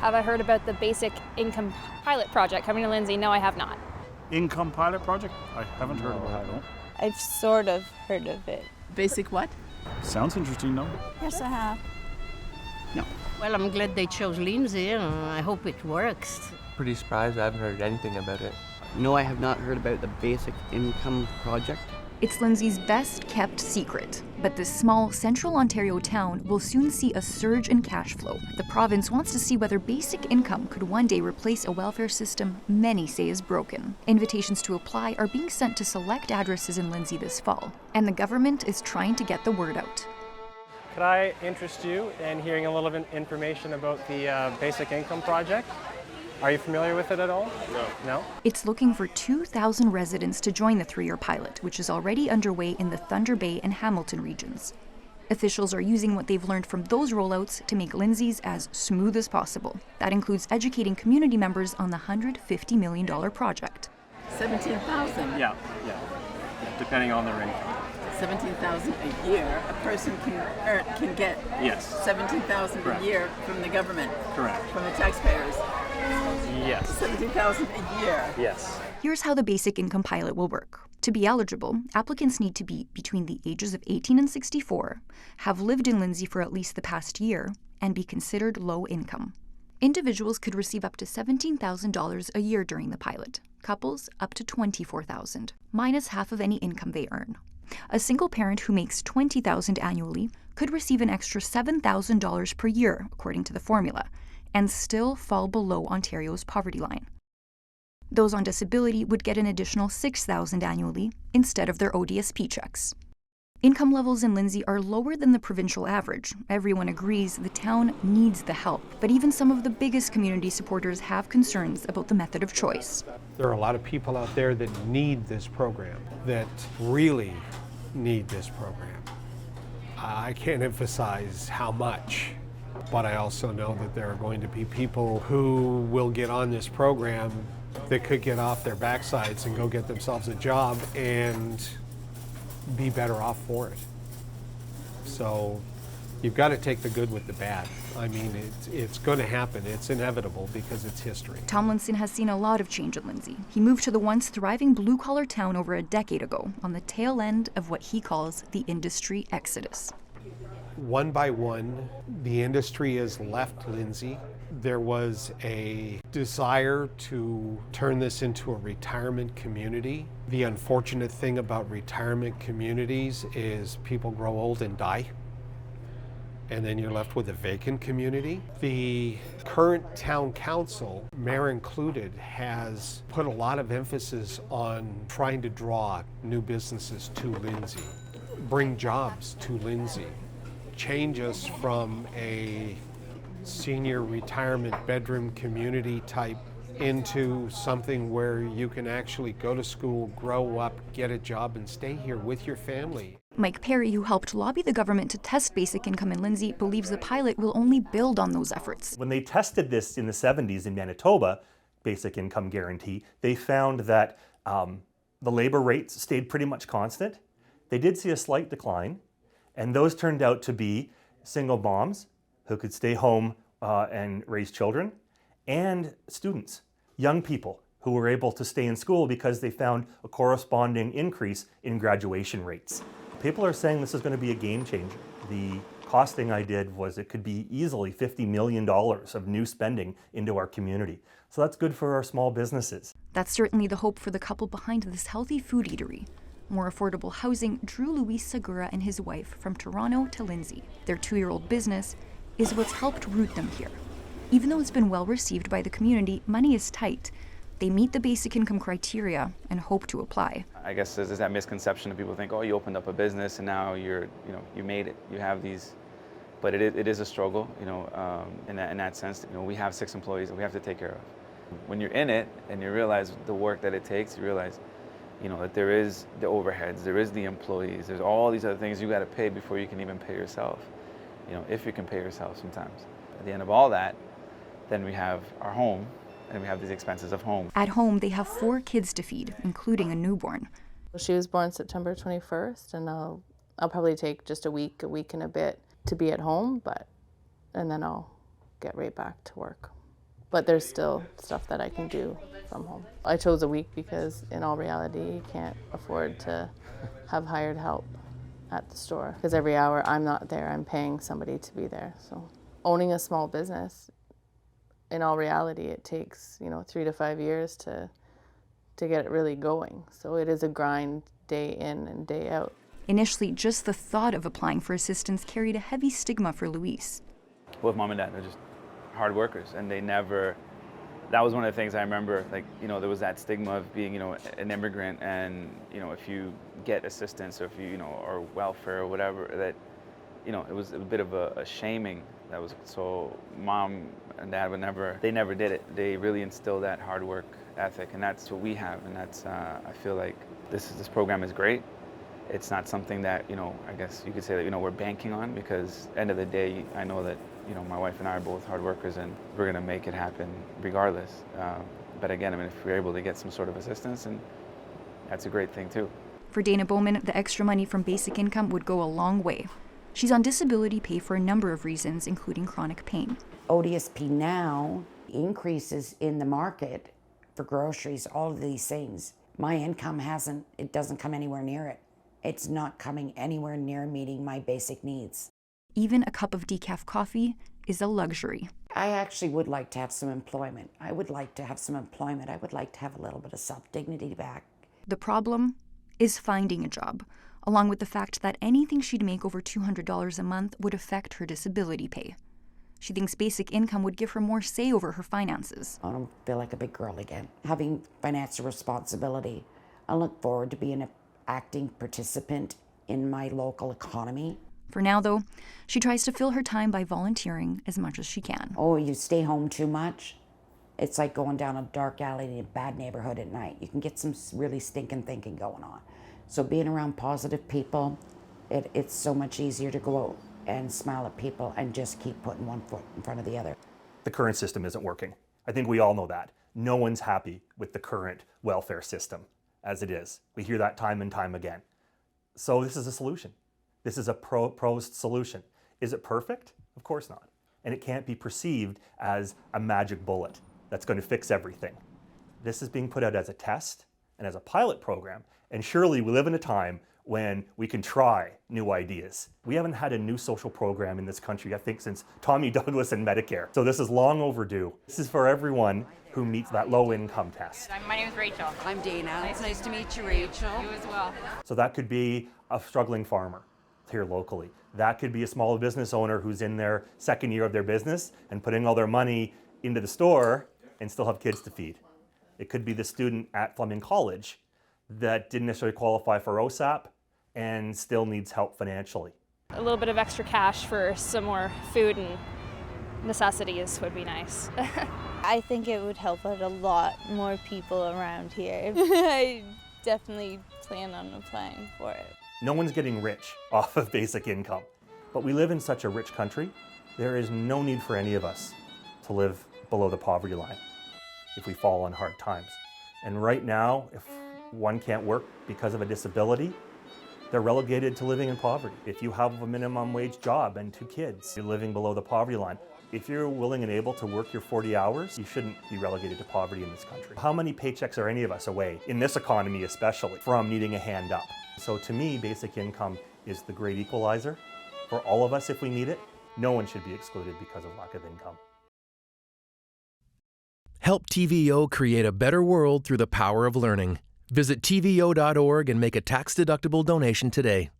Have I heard about the basic income pilot project coming to Lindsay? No, I have not. Income pilot project? I haven't heard about it. No. I've sort of heard of it. Basic what? Sounds interesting, no? Yes, I have. No. Well, I'm glad they chose Lindsay. I hope it works. Pretty surprised. I haven't heard anything about it. No, I have not heard about the basic income project. It's Lindsay's best kept secret, but this small central Ontario town will soon see a surge in cash flow. The province wants to see whether basic income could one day replace a welfare system many say is broken. Invitations to apply are being sent to select addresses in Lindsay this fall, and the government is trying to get the word out. Could I interest you in hearing a little bit of information about the Basic Income Project? Are you familiar with it at all? No. No? It's looking for 2,000 residents to join the 3-year pilot, which is already underway in the Thunder Bay and Hamilton regions. Officials are using what they've learned from those rollouts to make Lindsay's as smooth as possible. That includes educating community members on the $150 million project. 17,000. Yeah. Depending on their income. 17,000 a year. A person can get Yes. 17,000 Correct. a year from the government. Correct. From the taxpayers. Yes. 17,000 a year. Yes. Here's how the basic income pilot will work. To be eligible, applicants need to be between the ages of 18 and 64, have lived in Lindsay for at least the past year, and be considered low income. Individuals could receive up to $17,000 a year during the pilot. Couples, up to $24,000, minus half of any income they earn. A single parent who makes $20,000 annually could receive an extra $7,000 per year, according to the formula, and still fall below Ontario's poverty line. Those on disability would get an additional $6,000 annually instead of their ODSP checks. Income levels in Lindsay are lower than the provincial average. Everyone agrees the town needs the help, but even some of the biggest community supporters have concerns about the method of choice. There are a lot of people out there that need this program, that really need this program. I can't emphasize how much, but I also know that there are going to be people who will get on this program that could get off their backsides and go get themselves a job and be better off for it. So you've got to take the good with the bad. I mean, it's going to happen. It's inevitable because it's history. Tomlinson has seen a lot of change at Lindsay. He moved to the once thriving blue-collar town over a decade ago on the tail end of what he calls the industry exodus. One by one, the industry has left Lindsay. There was a desire to turn this into a retirement community. The unfortunate thing about retirement communities is people grow old and die, and then you're left with a vacant community. The current town council, mayor included, has put a lot of emphasis on trying to draw new businesses to Lindsay, bring jobs to Lindsay, change us from a senior retirement bedroom community type into something where you can actually go to school, grow up, get a job, and stay here with your family. Mike Perry, who helped lobby the government to test basic income in Lindsay, believes the pilot will only build on those efforts. When they tested this in the 70s in Manitoba, basic income guarantee, they found that the labor rates stayed pretty much constant. They did see a slight decline, and those turned out to be single moms who could stay home and raise children, and students, young people who were able to stay in school because they found a corresponding increase in graduation rates. People are saying this is going to be a game changer. The costing I did was it could be easily $50 million of new spending into our community. So that's good for our small businesses. That's certainly the hope for the couple behind this healthy food eatery. More affordable housing drew Luis Segura and his wife from Toronto to Lindsay. Their 2-year-old business is what's helped root them here. Even though it's been well received by the community, money is tight. They meet the basic income criteria and hope to apply. I guess there's that misconception that people think, oh, you opened up a business and now you made it. You have these, but it is a struggle, in that sense. We have 6 employees that we have to take care of. When you're in it and you realize the work that it takes, you realize, that there is the overheads, there is the employees, there's all these other things you got to pay before you can even pay yourself. If you can pay yourself sometimes. At the end of all that, then we have our home, and we have these expenses of home. At home, they have 4 kids to feed, including a newborn. She was born September 21st, and I'll probably take just a week and a bit to be at home, and then I'll get right back to work. but there's still stuff that I can do from home. I chose a week because in all reality, you can't afford to have hired help at the store because every hour I'm not there, I'm paying somebody to be there. So owning a small business, in all reality, it takes 3 to 5 years to get it really going. So it is a grind day in and day out. Initially, just the thought of applying for assistance carried a heavy stigma for Luis. Both mom and dad are just hard workers, and they never, that was one of the things I remember, like, there was that stigma of being, an immigrant, and, if you get assistance or if you, or welfare or whatever, that, it was a bit of a shaming. That was, so mom and dad they never did it. They really instilled that hard work ethic, and that's what we have, and that's, I feel like this program is great. It's not something that, I guess you could say that, we're banking on, because end of the day, I know that, my wife and I are both hard workers, and we're gonna make it happen regardless. But again, if we're able to get some sort of assistance, and that's a great thing too. For Dana Bowman, the extra money from basic income would go a long way. She's on disability pay for a number of reasons, including chronic pain. ODSP now increases in the market for groceries, all of these things. My income it doesn't come anywhere near it. It's not coming anywhere near meeting my basic needs. Even a cup of decaf coffee is a luxury. I actually would like to have some employment. I would like to have some employment. I would like to have a little bit of self-dignity back. The problem is finding a job, along with the fact that anything she'd make over $200 a month would affect her disability pay. She thinks basic income would give her more say over her finances. I don't feel like a big girl again. Having financial responsibility. I look forward to being an acting participant in my local economy. For now, though, she tries to fill her time by volunteering as much as she can. Oh, you stay home too much? It's like going down a dark alley in a bad neighborhood at night. You can get some really stinking thinking going on. So being around positive people, it's so much easier to go out and smile at people and just keep putting one foot in front of the other. The current system isn't working. I think we all know that. No one's happy with the current welfare system as it is. We hear that time and time again. So this is a solution. This is a proposed solution. Is it perfect? Of course not. And it can't be perceived as a magic bullet that's going to fix everything. This is being put out as a test and as a pilot program. And surely we live in a time when we can try new ideas. We haven't had a new social program in this country, I think, since Tommy Douglas and Medicare. So this is long overdue. This is for everyone who meets that low income test. My name is Rachel. I'm Dana. It's nice to meet you, Rachel. You as well. So that could be a struggling farmer here locally. That could be a small business owner who's in their second year of their business and putting all their money into the store and still have kids to feed. It could be the student at Fleming College that didn't necessarily qualify for OSAP and still needs help financially. A little bit of extra cash for some more food and necessities would be nice. I think it would help out a lot more people around here. I definitely plan on applying for it. No one's getting rich off of basic income, but we live in such a rich country, there is no need for any of us to live below the poverty line if we fall on hard times. And right now, if one can't work because of a disability, they're relegated to living in poverty. If you have a minimum wage job and 2 kids, you're living below the poverty line. If you're willing and able to work your 40 hours, you shouldn't be relegated to poverty in this country. How many paychecks are any of us away, in this economy especially, from needing a hand up? So to me, basic income is the great equalizer for all of us if we need it. No one should be excluded because of lack of income. Help TVO create a better world through the power of learning. Visit TVO.org and make a tax-deductible donation today.